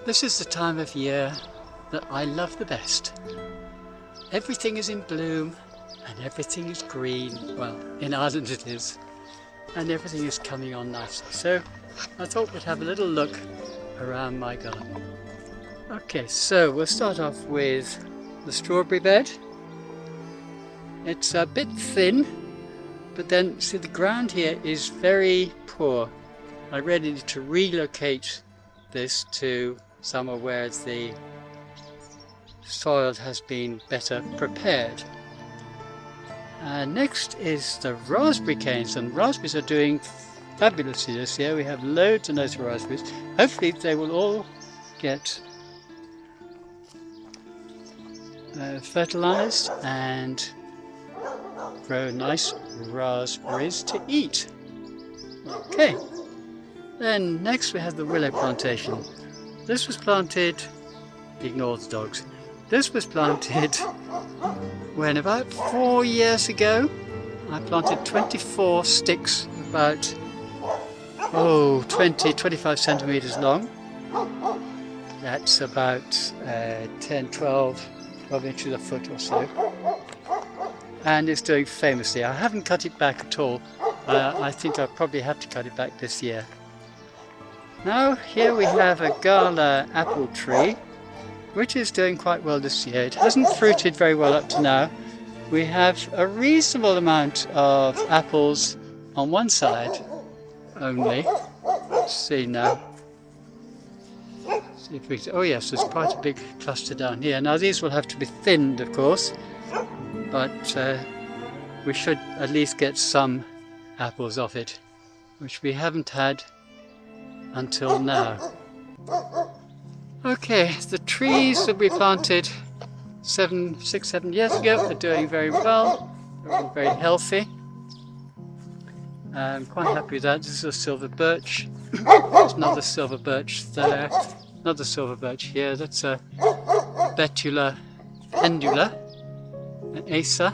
This is the time of year that I love the best. Everything is in bloom and everything is green. Well, in Ireland it is. And everything is coming on nicely. So I thought we'd have a little look around my garden. Okay, so we'll start off with the strawberry bed. It's a bit thin, but then see the ground here is very poor. I really need to relocate this to somewhere where the soil has been better prepared. Next is the raspberry canes, and raspberries are doing fabulously this year. We have loads and loads of raspberries. Hopefully they will all get fertilized and grow nice raspberries to eat. Okay, then next we have the willow plantation. This was planted, ignore the dogs, this was planted when about 4 years ago. I planted 24 sticks about 20-25 centimeters long. That's about 12 inches a foot or so, and it's doing famously. I haven't cut it back at all. I think I'll probably have to cut it back this year. Now here we have a gala apple tree, which is doing quite well this year. It hasn't fruited very well up to now. We have a reasonable amount of apples on one side only. Let's see now. See if we, oh yes, there's quite a big cluster down here. Now these will have to be thinned, of course, but we should at least get some apples off it, which we haven't had until now. Okay, the trees that we planted 6-7 years ago are doing very well. They're all very healthy. I'm quite happy with that. This is a silver birch. There's another silver birch there. Another silver birch here. That's a Betula pendula, an Acer.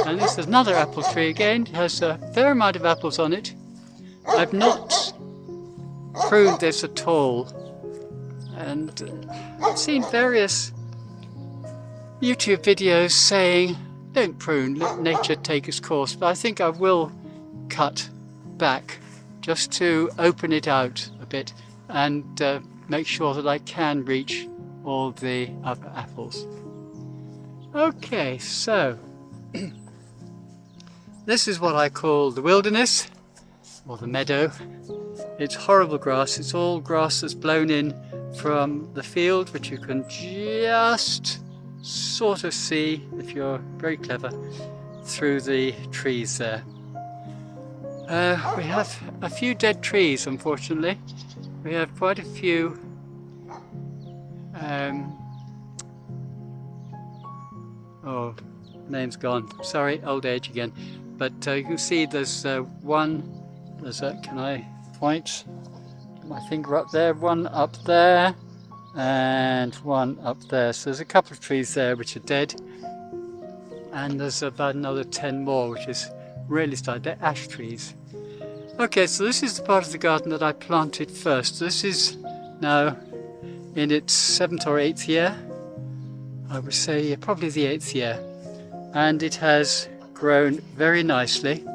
And this is another apple tree again. It has a fair amount of apples on it. I've not pruned this at all, and I've seen various YouTube videos saying don't prune, let nature take its course, but I think I will cut back just to open it out a bit and make sure that I can reach all the other apples. Okay, so this is what I call the wilderness, or the meadow. It's horrible grass. It's all grass that's blown in from the field, which you can just sort of see, if you're very clever, through the trees there. We have a few dead trees, unfortunately. We have quite a few name's gone. Sorry, old age again. But you can see there's can I point my finger up there, one up there and one up there. So there's a couple of trees there which are dead, and there's about another 10 more which is really started. They're ash trees. Okay, so this is the part of the garden that I planted first. This is now in its 7th or 8th year. I would say probably the 8th year, and it has grown very nicely,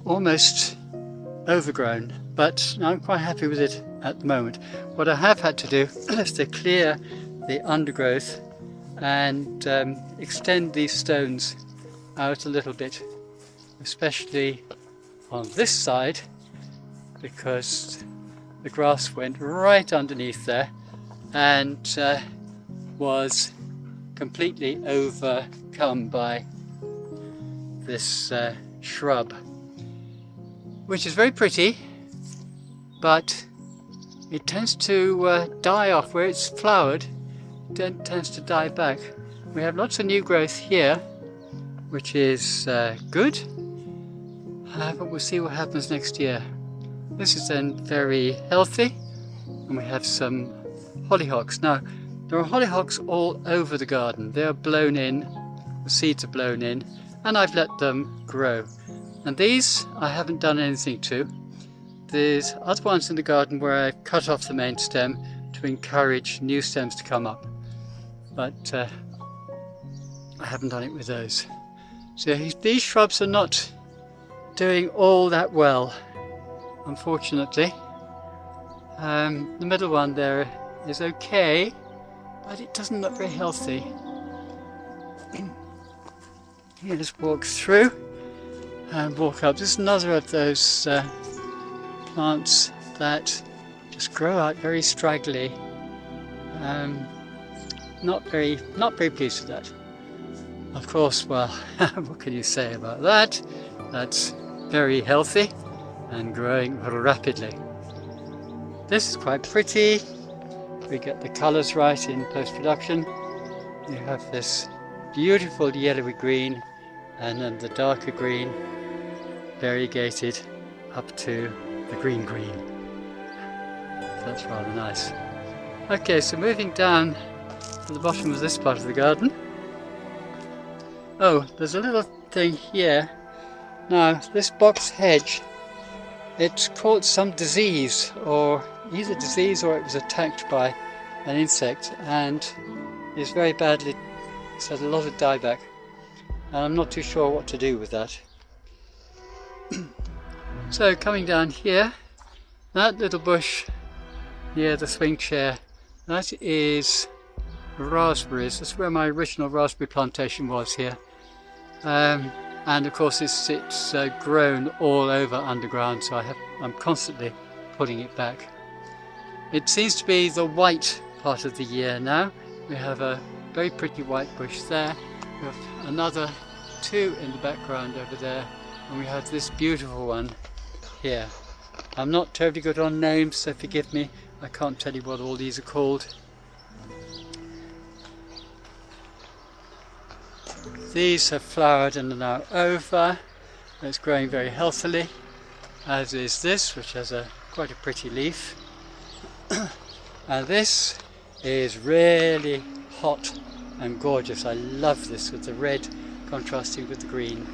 almost overgrown, but I'm quite happy with it at the moment. What I have had to do is to clear the undergrowth and extend these stones out a little bit, especially on this side, because the grass went right underneath there and was completely overcome by this shrub, which is very pretty, but it tends to die off where it's flowered. It tends to die back. We have lots of new growth here, which is good, but we'll see what happens next year. This is then very healthy, and we have some hollyhocks. Now, there are hollyhocks all over the garden. They are blown in, the seeds are blown in, and I've let them grow. And these I haven't done anything to. there's other ones in the garden where I've cut off the main stem to encourage new stems to come up, but I haven't done it with those. So these shrubs are not doing all that well, unfortunately. The middle one there is okay, but it doesn't look very healthy. You just walk through and walk up. This is another of those plants that just grow out very straggly. Not very pleased with that. Of course, well, what can you say about that? That's very healthy and growing rapidly. This is quite pretty. We get the colours right in post-production. You have this beautiful yellowy green and then the darker green variegated up to the green. That's rather nice. Okay, so moving down to the bottom of this part of the garden. Oh, there's a little thing here. Now, this box hedge, it's caught some disease, or either disease or it was attacked by an insect and is very badly, it's had a lot of dieback, and I'm not too sure what to do with that. So coming down here, that little bush near the swing chair, that is raspberries. That's where my original raspberry plantation was here. And of course it's grown all over underground, so I'm constantly pulling it back. It seems to be the white part of the year now. We have a very pretty white bush there. We have another two in the background over there, and we have this beautiful one here. I'm not terribly good on names, so forgive me. I can't tell you what all these are called. These have flowered and are now over. It's growing very healthily, as is this, which has quite a pretty leaf. And this is really hot and gorgeous. I love this with the red contrasting with the green.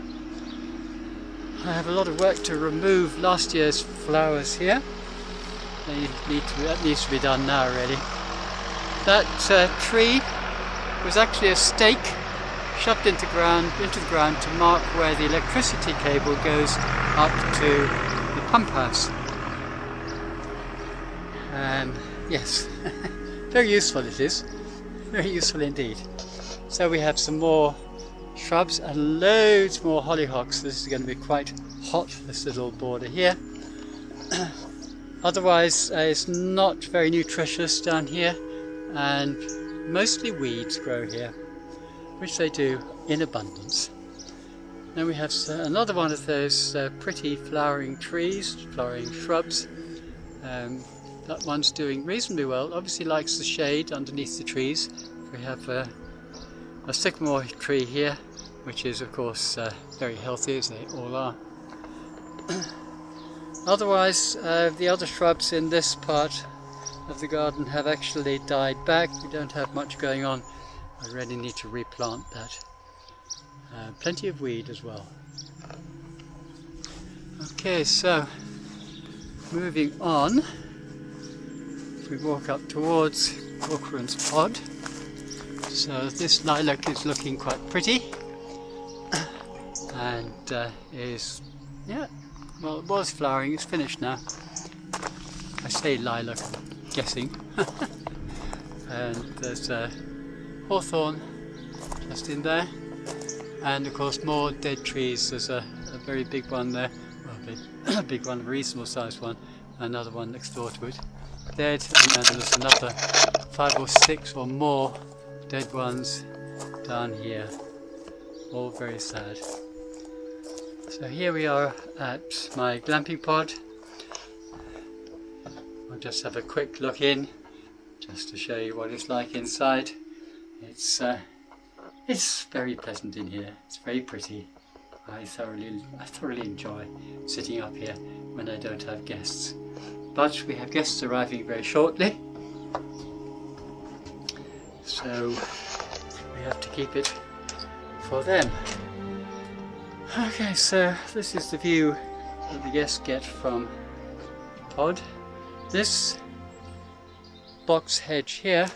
I have a lot of work to remove last year's flowers here. That needs to be done now, really. That tree was actually a stake shoved into the ground to mark where the electricity cable goes up to the pump house. Yes, very useful it is, very useful indeed. So we have some more shrubs and loads more hollyhocks. This is going to be quite hot, this little border here. Otherwise it's not very nutritious down here, and mostly weeds grow here, which they do in abundance. Then we have another one of those pretty flowering trees, flowering shrubs. That one's doing reasonably well, obviously likes the shade underneath the trees. We have a sycamore tree here, which is of course very healthy, as they all are. Otherwise, the other shrubs in this part of the garden have actually died back. We don't have much going on. I really need to replant that. Plenty of weed as well. Okay, so moving on, we walk up towards Corcoran's pod. So this lilac is looking quite pretty, and is, yeah, well, it was flowering, it's finished now. I say lilac, guessing. And there's hawthorn just in there, and of course more dead trees. There's a very big one there, well, a big one, a reasonable sized one, another one next door to it, dead, and then there's another 5 or 6 or more dead ones down here, all very sad. So here we are at my glamping pod. I'll just have a quick look in, just to show you what it's like inside. It's very pleasant in here. It's very pretty. I thoroughly enjoy sitting up here when I don't have guests. But we have guests arriving very shortly, so we have to keep it for them. Okay, so this is the view that the guests get from pod. This box hedge here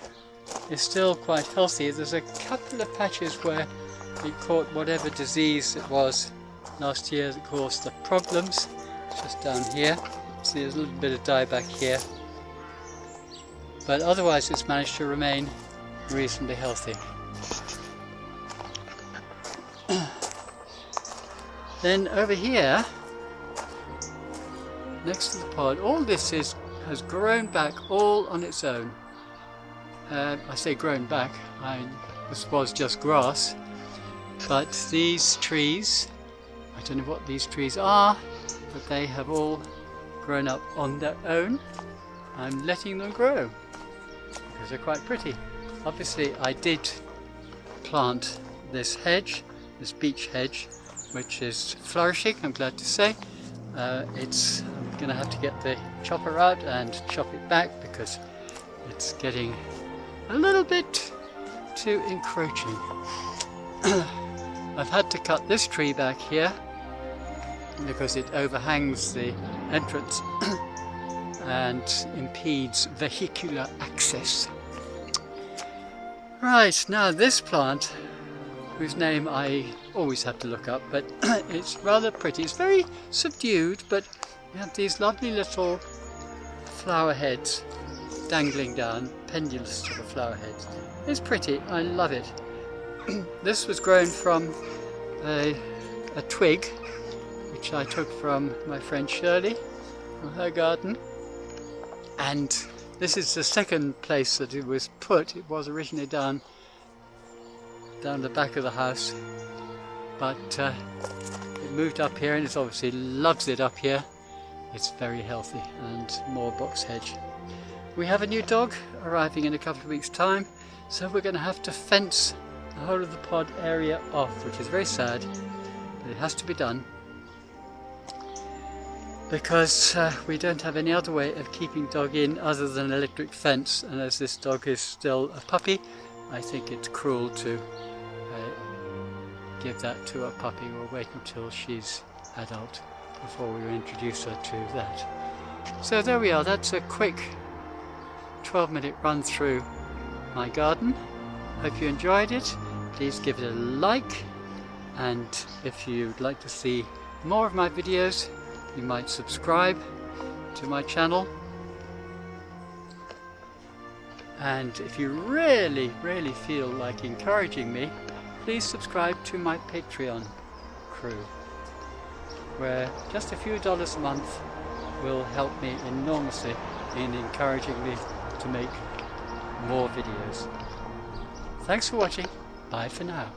is still quite healthy. There's a couple of patches where it caught whatever disease it was last year that caused the problems. It's just down here. See, there's a little bit of dieback here. But otherwise it's managed to remain reasonably healthy. Then over here, next to the pod, all this has grown back all on its own. I say grown back, this was just grass, but these trees, I don't know what these trees are, but they have all grown up on their own. I'm letting them grow because they're quite pretty. Obviously I did plant this hedge, this beech hedge, which is flourishing, I'm glad to say. I'm going to have to get the chopper out and chop it back because it's getting a little bit too encroaching. I've had to cut this tree back here because it overhangs the entrance and impedes vehicular access. Right, now this plant, whose name I always have to look up, but it's rather pretty. It's very subdued, but you have these lovely little flower heads dangling down, pendulous sort of flower heads. It's pretty, I love it. This was grown from a twig which I took from my friend Shirley from her garden, and this is the second place that it was put. It was originally down the back of the house, but it moved up here and it obviously loves it up here. It's very healthy, and more box hedge. We have a new dog arriving in a couple of weeks' time, so we're going to have to fence the whole of the pod area off, which is very sad, but it has to be done because we don't have any other way of keeping dog in other than electric fence, and as this dog is still a puppy, I think it's cruel to give that to a puppy. We'll wait until she's adult before we introduce her to that. So there we are, that's a quick 12-minute run through my garden. Hope you enjoyed it. Please give it a like, and if you'd like to see more of my videos, you might subscribe to my channel. And if you really feel like encouraging me, please subscribe to my Patreon crew, where just a few dollars a month will help me enormously in encouraging me to make more videos. Thanks for watching. Bye for now.